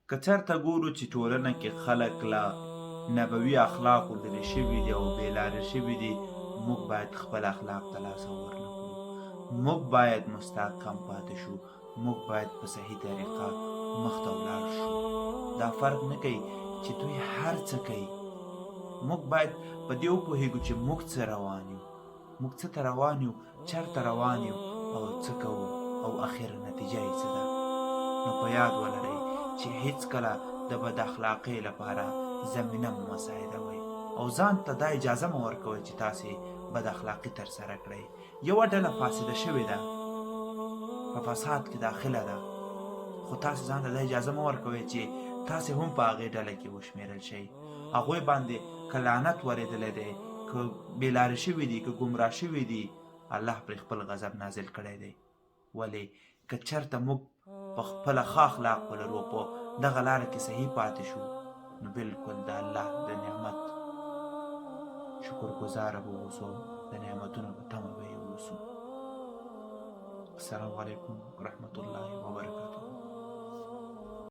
که چېرته ګورو چې ټولنه کې خلک له نبوي اخلاقو لرې شوي دي او بېلارې شوي دي، موږ باید خپل اخلاق ته لاس ور نه کړو. موږ باید مستحکم پاتې شو. موږ باید په صحیح طریقه مخته ولاړ شو. دا فرق نه کوي چې دوی هر څه کوي. موږ باید په دې وپوهېږو چې موږ څه روان یو، موږ څه ته روان یو، چېرته روان یو او څه کوو او اخر نتیجه یې څه ده. نو په یاد ولرئ چې هیڅکله د بد اخلاقۍ لپاره زمینه مه مساعدوئ او ځان ته دا اجازه مه ورکوئ چې تاسې بد اخلاقي ترسره کړئ. یوه ډله فاسده شوې ده، په فساد کې داخله ده، خو تاسې ځان ته دا اجازه مه ورکوئ چې تاسې هم په هغې ډله کې وشمېرل شئ. هغوی باندې که لعنت ورېدلی دی، که بېلارې شوي دي، که ګمراه شوي دي، الله پرې خپل غضب نازل کړی دی. ولې که چېرته موږ په خپله ښه اخلاق ولرو، په دغه لاره کې صحیح پاتې شو، نو بالکل د الله د نعمت شکرګزاره به اوسو، د نعمتونو په تمه به یې اوسو. السلام علیکم ورحمة الله وبرکاته.